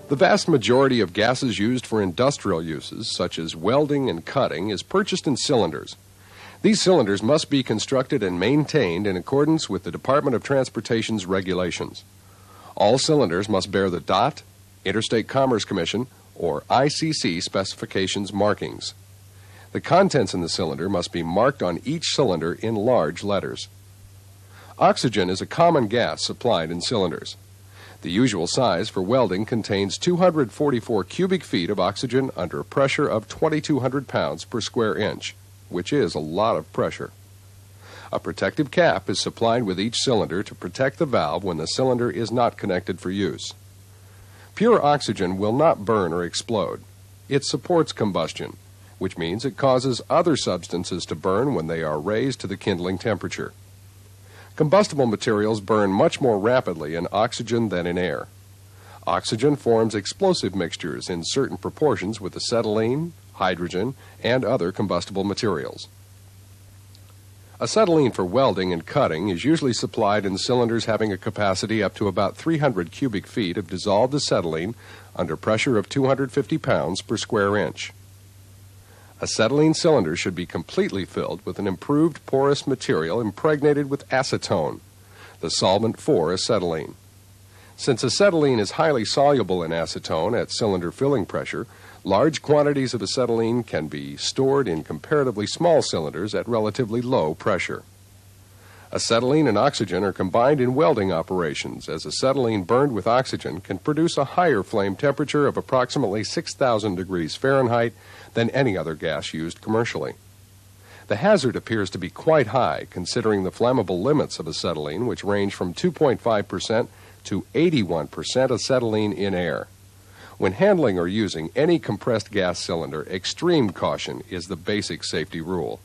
The vast majority of gases used for industrial uses, such as welding and cutting, is purchased in cylinders. These cylinders must be constructed and maintained in accordance with the Department of Transportation's regulations. All cylinders must bear the DOT, Interstate Commerce Commission, or ICC specifications markings. The contents in the cylinder must be marked on each cylinder in large letters. Oxygen is a common gas supplied in cylinders. The usual size for welding contains 244 cubic feet of oxygen under a pressure of 2,200 pounds per square inch, which is a lot of pressure. A protective cap is supplied with each cylinder to protect the valve when the cylinder is not connected for use. Pure oxygen will not burn or explode. It supports combustion, which means it causes other substances to burn when they are raised to the kindling temperature. Combustible materials burn much more rapidly in oxygen than in air. Oxygen forms explosive mixtures in certain proportions with acetylene, hydrogen, and other combustible materials. Acetylene for welding and cutting is usually supplied in cylinders having a capacity up to about 300 cubic feet of dissolved acetylene under pressure of 250 pounds per square inch. Acetylene cylinders should be completely filled with an improved porous material impregnated with acetone, the solvent for acetylene. Since acetylene is highly soluble in acetone at cylinder filling pressure, large quantities of acetylene can be stored in comparatively small cylinders at relatively low pressure. Acetylene and oxygen are combined in welding operations, as acetylene burned with oxygen can produce a higher flame temperature of approximately 6,000 degrees Fahrenheit than any other gas used commercially. The hazard appears to be quite high, considering the flammable limits of acetylene, which range from 2.5% to 81% acetylene in air. When handling or using any compressed gas cylinder, extreme caution is the basic safety rule.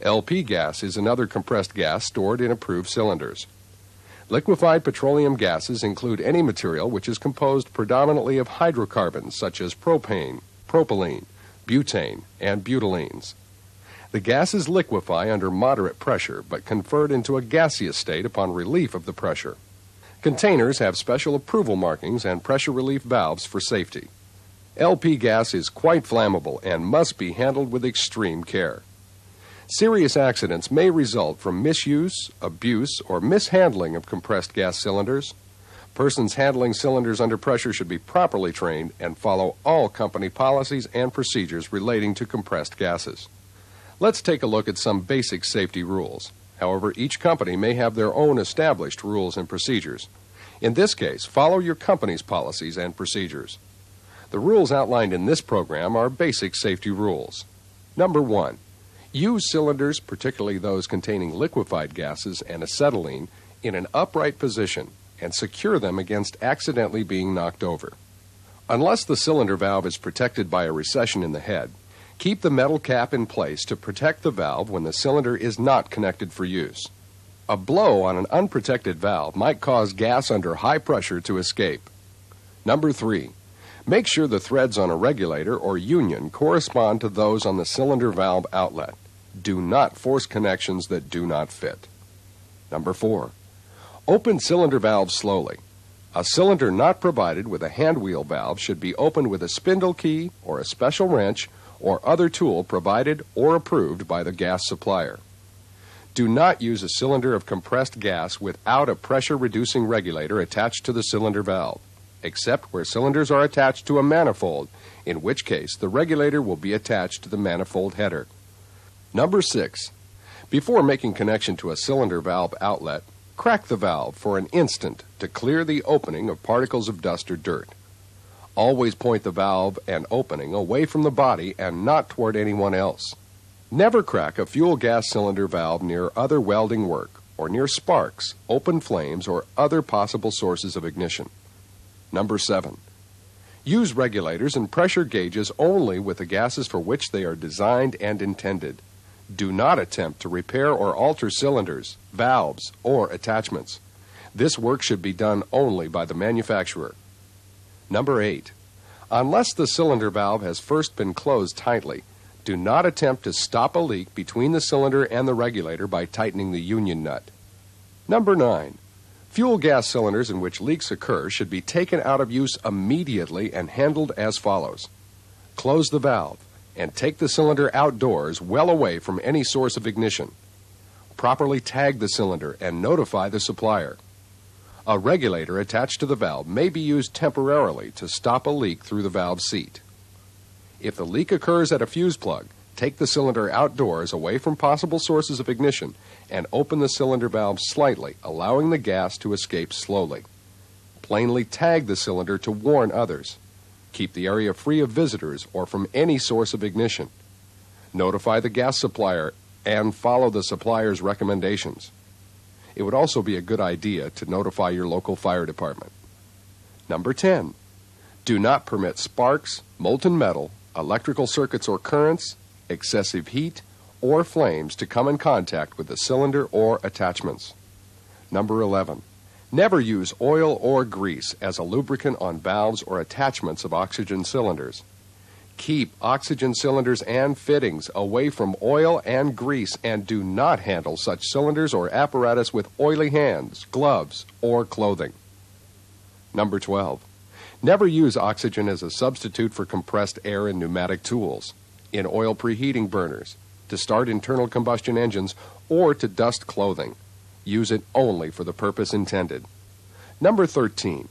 LP gas is another compressed gas stored in approved cylinders. Liquefied petroleum gases include any material which is composed predominantly of hydrocarbons such as propane, propylene, butane, and butylenes. The gases liquefy under moderate pressure but convert into a gaseous state upon relief of the pressure. Containers have special approval markings and pressure relief valves for safety. LP gas is quite flammable and must be handled with extreme care. Serious accidents may result from misuse, abuse, or mishandling of compressed gas cylinders. Persons handling cylinders under pressure should be properly trained and follow all company policies and procedures relating to compressed gases. Let's take a look at some basic safety rules. However, each company may have their own established rules and procedures. In this case, follow your company's policies and procedures. The rules outlined in this program are basic safety rules. Number 1. Use cylinders, particularly those containing liquefied gases and acetylene, in an upright position and secure them against accidentally being knocked over. Unless the cylinder valve is protected by a recession in the head, keep the metal cap in place to protect the valve when the cylinder is not connected for use. A blow on an unprotected valve might cause gas under high pressure to escape. Number 3. Make sure the threads on a regulator or union correspond to those on the cylinder valve outlet. Do not force connections that do not fit. Number 4. Open cylinder valves slowly. A cylinder not provided with a hand wheel valve should be opened with a spindle key or a special wrench or other tool provided or approved by the gas supplier. Do not use a cylinder of compressed gas without a pressure-reducing regulator attached to the cylinder valve, except where cylinders are attached to a manifold, in which case the regulator will be attached to the manifold header. Number 6. Before making connection to a cylinder valve outlet, crack the valve for an instant to clear the opening of particles of dust or dirt. Always point the valve and opening away from the body and not toward anyone else. Never crack a fuel gas cylinder valve near other welding work or near sparks, open flames, or other possible sources of ignition. Number 7. Use regulators and pressure gauges only with the gases for which they are designed and intended. Do not attempt to repair or alter cylinders, valves, or attachments. This work should be done only by the manufacturer. Number 8. Unless the cylinder valve has first been closed tightly, do not attempt to stop a leak between the cylinder and the regulator by tightening the union nut. Number 9. Fuel gas cylinders in which leaks occur should be taken out of use immediately and handled as follows. Close the valve and take the cylinder outdoors well away from any source of ignition. Properly tag the cylinder and notify the supplier. A regulator attached to the valve may be used temporarily to stop a leak through the valve seat. If the leak occurs at a fuse plug, take the cylinder outdoors away from possible sources of ignition and open the cylinder valve slightly, allowing the gas to escape slowly. Plainly tag the cylinder to warn others. Keep the area free of visitors or from any source of ignition. Notify the gas supplier and follow the supplier's recommendations. It would also be a good idea to notify your local fire department. Number 10. Do not permit sparks, molten metal, electrical circuits or currents, excessive heat, or flames to come in contact with the cylinder or attachments. Number 11. Never use oil or grease as a lubricant on valves or attachments of oxygen cylinders. Keep oxygen cylinders and fittings away from oil and grease, and do not handle such cylinders or apparatus with oily hands, gloves, or clothing. Number 12. Never use oxygen as a substitute for compressed air in pneumatic tools, in oil preheating burners, to start internal combustion engines, or to dust clothing. Use it only for the purpose intended. Number 13.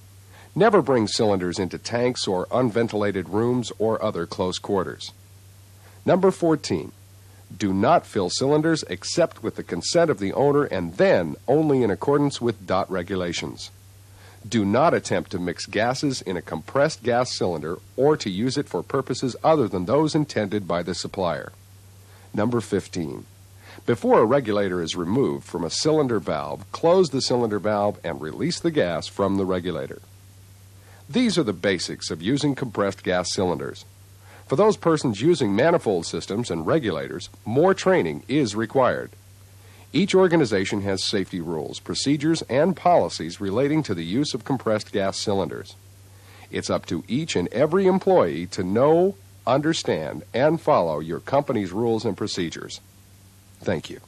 Never bring cylinders into tanks or unventilated rooms or other close quarters. Number 14. Do not fill cylinders except with the consent of the owner and then only in accordance with DOT regulations. Do not attempt to mix gases in a compressed gas cylinder or to use it for purposes other than those intended by the supplier. Number 15. Before a regulator is removed from a cylinder valve, close the cylinder valve and release the gas from the regulator. These are the basics of using compressed gas cylinders. For those persons using manifold systems and regulators, more training is required. Each organization has safety rules, procedures, and policies relating to the use of compressed gas cylinders. It's up to each and every employee to know, understand, and follow your company's rules and procedures. Thank you.